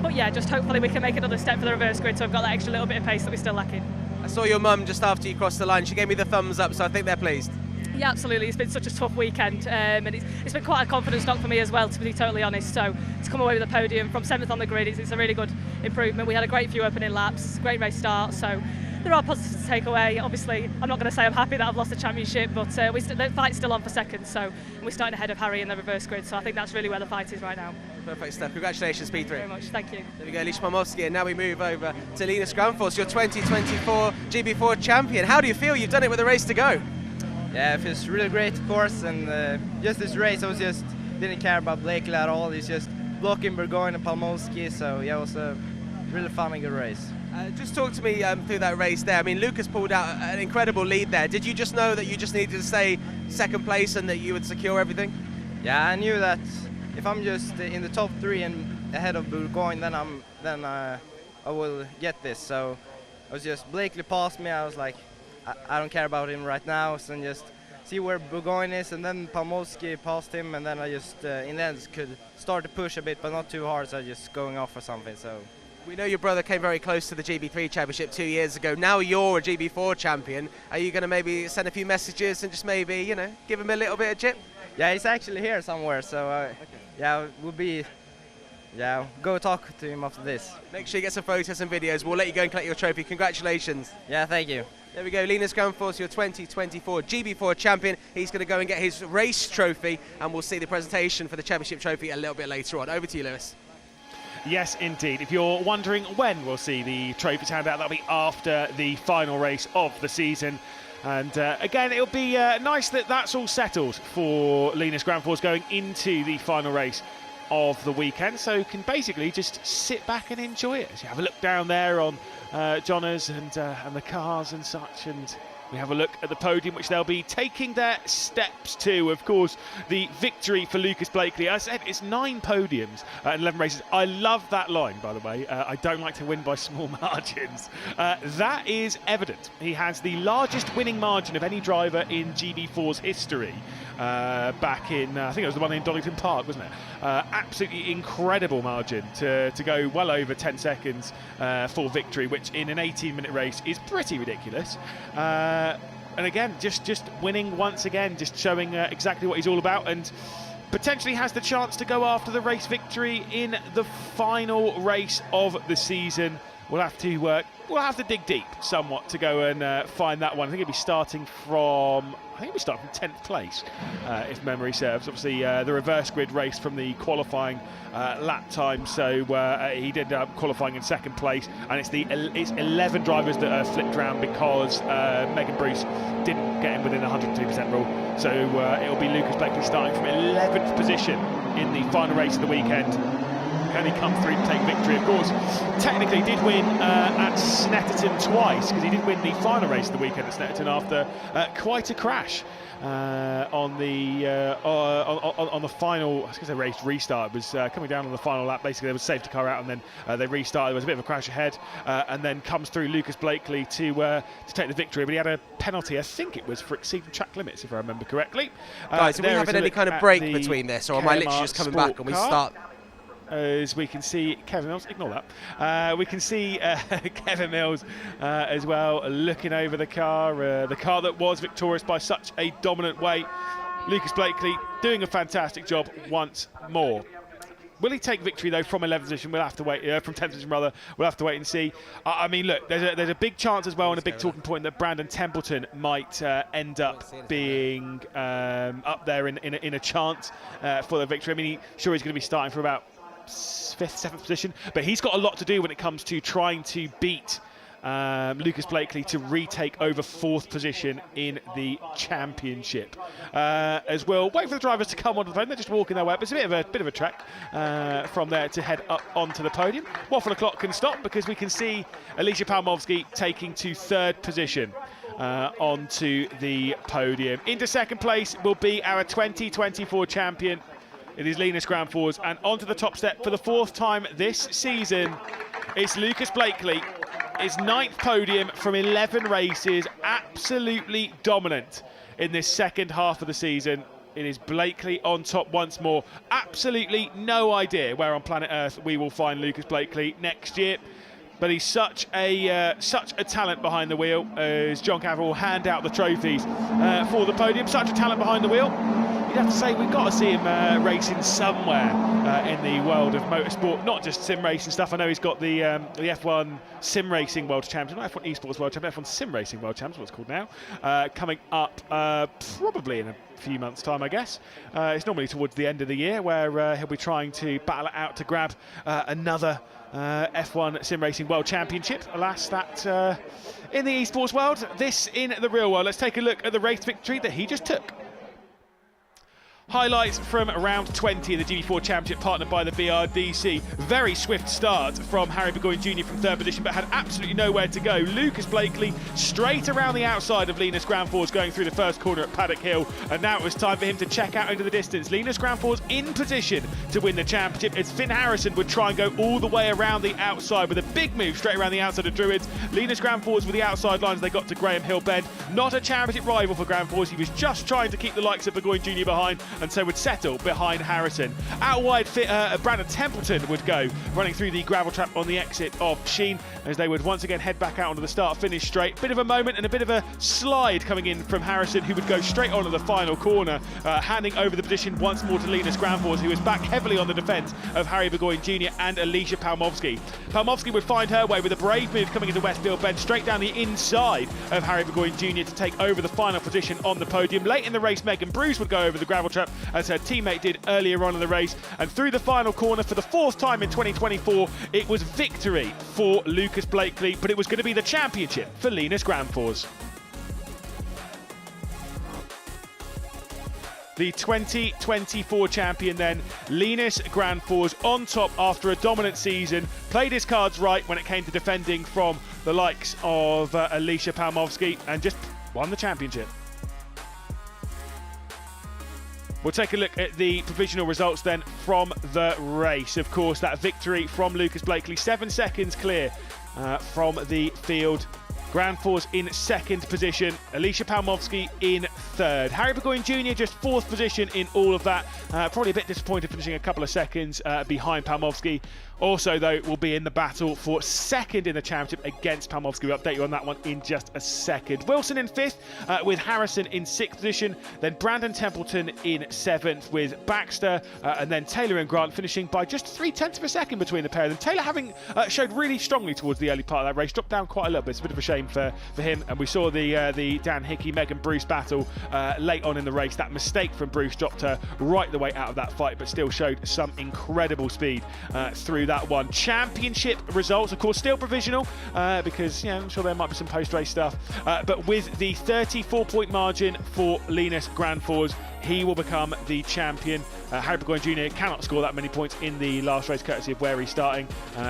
But yeah, just hopefully we can make another step for the reverse grid, so I've got that extra little bit of pace that we're still lacking. I saw your mum just after you crossed the line. She gave me the thumbs up, so I think they're pleased. Yeah, absolutely. It's been such a tough weekend, and it's been quite a confidence knock for me as well, to be totally honest. So to come away with a podium from 7th on the grid, it's a really good improvement. We had a great few opening laps, great race start, so there are positives to take away. Obviously, I'm not going to say I'm happy that I've lost the championship, but the fight's still on for second, so we're starting ahead of Harry in the reverse grid, so I think that's really where the fight is right now. Perfect stuff. Congratulations, P3. Thank you very much. Thank you. There we go, Alicia Palmovsky, and now we move over to Linus Granfors, your 2024 GB4 champion. How do you feel? You've done it with a race to go. Yeah, it feels really great, of course, and just this race, I didn't care about Blakely at all. He's just blocking Burgoyne and Palmovsky, so yeah, it was a really fun and good race. Just talk to me through that race there. I mean, Lucas pulled out an incredible lead there. Did you just know that you just needed to stay second place and that you would secure everything? Yeah, I knew that if I'm just in the top 3 and ahead of Burgoyne, then I will get this. So I was just Blakely passed me. I was like, I don't care about him right now, so just see where Burgoyne is, and then Palmowski passed him, and then I just in the end could start to push a bit, but not too hard, so I just going off or something. So We know your brother came very close to the GB3 championship 2 years ago. Now you're a GB4 champion. Are you going to maybe send a few messages and just maybe, you know, give him a little bit of chip? yeah, he's actually here somewhere, so yeah, we'll be. Yeah, go talk to him after this. Make sure you get some photos and videos. We'll let you go and collect your trophy. Congratulations. Yeah, thank you. There we go, Linus Granfors, your 2024 GB4 champion. He's going to go and get his race trophy, and we'll see the presentation for the championship trophy a little bit later on. Over to you, Lewis. Yes, indeed. If you're wondering when we'll see the trophies handed out, that'll be after the final race of the season. And again, it'll be nice that that's all settled for Linus Granfors going into the final race of the weekend, so can basically just sit back and enjoy it. As you have a look down there on Johners and the cars and such, and we have a look at the podium, which they'll be taking their steps to. Of course, the victory for Lucas Blakely. As I said, it's 9 podiums and 11 races. I love that line, by the way. I don't like to win by small margins. That is evident. He has the largest winning margin of any driver in GB4's history. Back in, I think it was the one in Donington Park, wasn't it? Absolutely incredible margin to go well over 10 seconds for victory, which in an 18-minute race is pretty ridiculous. And again, just winning once again, just showing exactly what he's all about, and potentially has the chance to go after the race victory in the final race of the season. We'll have to dig deep somewhat to go and find that one. I think he'll be starting from 10th place, if memory serves. Obviously, the reverse grid race from the qualifying lap time, so he did end up qualifying in 2nd place, and it's 11 drivers that are flipped around because Megan Bruce didn't get in within the 102% rule. So it'll be Lucas Blakely starting from 11th position in the final race of the weekend. Can he come through to take victory? Of course, technically did win at Snetterton twice, because he did win the final race of the weekend at Snetterton after quite a crash on the final. I was going to say race restart. It was coming down on the final lap. Basically, there was a safety car out, and then they restarted. There was a bit of a crash ahead, and then comes through Lucas Blakely to take the victory. But he had a penalty. I think it was for exceeding track limits, if I remember correctly. Guys, are we having any kind of break between this, or am I literally just coming back and we start? As we can see Kevin Mills, ignore that. We can see Kevin Mills as well, looking over the car that was victorious by such a dominant way. Lucas Blakely doing a fantastic job once more. Will he take victory though from 11th position? We'll have to wait. From 10th position rather. We'll have to wait and see. I mean, look, there's a big chance as well, and a big talking point that Brandon Templeton might end up being up there in a chance for the victory. I mean, he's going to be starting for about 5th, 7th position, but he's got a lot to do when it comes to trying to beat Lucas Blakely to retake over 4th position in the championship. As well, wait for the drivers to come onto the podium. They're just walking their way up. It's a bit of a trek from there to head up onto the podium. Waffle o'clock can stop because we can see Alicia Palmowski taking to 3rd position onto the podium. Into 2nd place will be our 2024 champion. It is Linus Granfors, and onto the top step for the 4th time this season. It's Lucas Blakely. His 9th podium from 11 races, absolutely dominant in this second half of the season. It is Blakely on top once more. Absolutely no idea where on planet Earth we will find Lucas Blakely next year, but he's such a talent behind the wheel. As John Cavill will hand out the trophies for the podium, such a talent behind the wheel. You'd have to say we've got to see him racing somewhere in the world of motorsport, not just sim racing stuff. I know he's got the F1 Sim Racing World Champion, not F1 Esports World Champion, F1 Sim Racing World Champion, what it's called now, coming up probably in a few months' time, I guess. It's normally towards the end of the year where he'll be trying to battle it out to grab another F1 Sim Racing World Championship. Alas, that in the esports world, this in the real world. Let's take a look at the race victory that he just took. Highlights from round 20 of the GB4 Championship, partnered by the BRDC. Very swift start from Harry Burgoyne Jr. from third position, but had absolutely nowhere to go. Lucas Blakely straight around the outside of Linus Granfors, going through the first corner at Paddock Hill, and now it was time for him to check out into the distance. Linus Granfors in position to win the championship as Finn Harrison would try and go all the way around the outside with a big move straight around the outside of Druids. Linus Granfors with the outside lines, they got to Graham Hill Bend. Not a championship rival for Granfors, he was just trying to keep the likes of Burgoyne Jr. behind, and so would settle behind Harrison. Out wide, Brandon Templeton would go, running through the gravel trap on the exit of Sheen, as they would once again head back out onto the start-finish straight. Bit of a moment and a bit of a slide coming in from Harrison, who would go straight onto the final corner, handing over the position once more to Linus Granfors, who was back heavily on the defence of Harry Burgoyne Jr. and Alicia Palmovsky. Palmovsky would find her way with a brave move coming into Westfield Bend, straight down the inside of Harry Burgoyne Jr. to take over the final position on the podium. Late in the race, Megan Bruce would go over the gravel trap, as her teammate did earlier on in the race, and through the final corner for the fourth time in 2024, it was victory for Lucas Blakely, but it was going to be the championship for Linus Granfors. The 2024 champion then, Linus Granfors, on top after a dominant season, played his cards right when it came to defending from the likes of Alicia Palmovsky, and just won the championship. We'll take a look at the provisional results then from the race. Of course, that victory from Lucas Blakely, 7 seconds clear from the field. Granfors in second position, Alicia Palmovsky in third. Harry Burgoyne Jr. just fourth position in all of that. Probably a bit disappointed finishing a couple of seconds behind Palmovsky. Also, though, will be in the battle for second in the championship against Palmovsky. We'll update you on that one in just a second. Wilson in fifth, with Harrison in sixth position. Then Brandon Templeton in seventh, with Baxter, and then Taylor and Grant finishing by just 0.3 of a second between the pair of them. Taylor having showed really strongly towards the early part of that race, dropped down quite a little bit. It's a bit of a shame for him. And we saw the Dan Hickey, Megan Bruce battle late on in the race. That mistake from Bruce dropped her right the way out of that fight, but still showed some incredible speed through that one. Championship results, of course, still provisional because I'm sure there might be some post-race stuff, but with the 34-point margin for Linus Granfors, he will become the champion. Harry Burgoyne Jr. cannot score that many points in the last race, courtesy of where he's starting,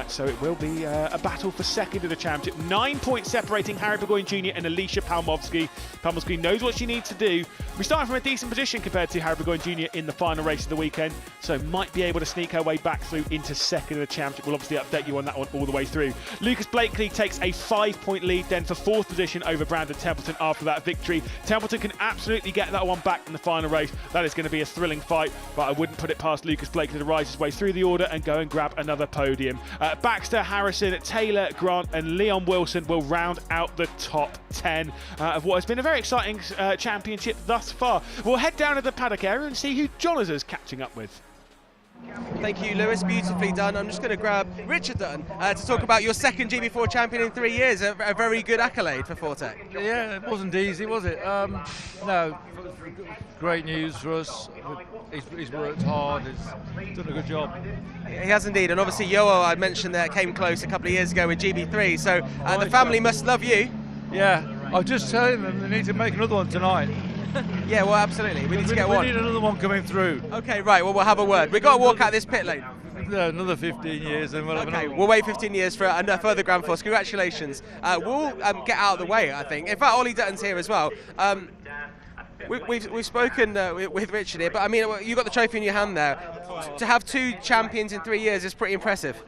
so it will be a battle for second in the championship. 9 points separating Harry Burgoyne Jr. and Alicia Palmovsky. Palmovsky knows what she needs to do. We're starting from a decent position compared to Harry Burgoyne Jr. in the final race of the weekend, so might be able to sneak her way back through into second in the championship. We'll obviously update you on that one all the way through. Lucas Blakely takes a 5-point lead then for fourth position over Brandon Templeton after that victory. Templeton can absolutely get that one back in the final race. That is going to be a thrilling fight, but I wouldn't put it past Lucas Blakely to rise his way through the order and go and grab another podium. Baxter, Harrison, Taylor, Grant and Leon Wilson will round out the top 10 of what has been a very exciting championship thus far. We'll head down to the paddock area and see who John is catching up with. Thank you, Lewis. Beautifully done. I'm just going to grab Richard Dutton to talk about your second GB4 champion in 3 years. A very good accolade for Fortec. Yeah, it wasn't easy, was it? No, great news for us. He's worked hard. He's done a good job. He has indeed, and obviously Yoel, I mentioned that came close a couple of years ago with GB3. So the family must love you. Yeah, I'll just tell them they need to make another one tonight. Yeah, well, absolutely. We need to get one. We need another one coming through. Okay, right. Well, we'll have a word. We've got to walk out this pit lane. Another 15 years, and we'll have another one. We'll wait 15 years for further Granfors. Congratulations. We'll get out of the way, I think. In fact, Ollie Dutton's here as well. We've spoken with Richard here, but I mean, you've got the trophy in your hand there. To have 2 champions in 3 years is pretty impressive.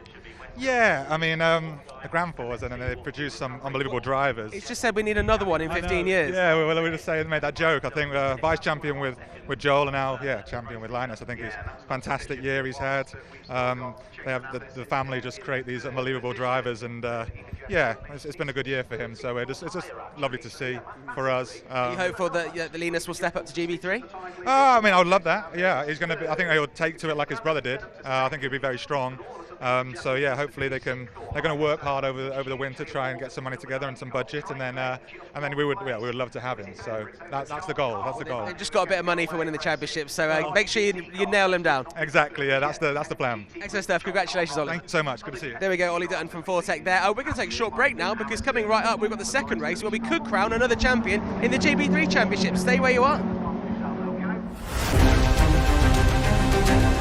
Yeah, I mean, the Granfors, and then they produced some unbelievable drivers. He's just said we need another one in 15 years. Yeah, we were just saying, made that joke. I think vice champion with Joel, and now champion with Linus. I think he's a fantastic year he's had. They have the family just create these unbelievable drivers, and it's been a good year for him. So it's just lovely to see for us. Are you hopeful that the Linus will step up to GB3? I mean, I would love that. Yeah, he's going to be. I think he'll take to it like his brother did. I think he'll be very strong. So yeah, hopefully they're going to work hard over the winter, try and get some money together and some budget, and then we would love to have him. So that's the goal. That's the goal. They've just got a bit of money for winning the championship, so make sure you nail him down. Exactly. Yeah, that's the plan. Excellent stuff. Congratulations, Ollie. Thank you so much. Good to see you. There we go, Ollie Dutton from Fortec there. We're going to take a short break now because coming right up, we've got the second race where we could crown another champion in the GB3 Championship. Stay where you are. Penultimate.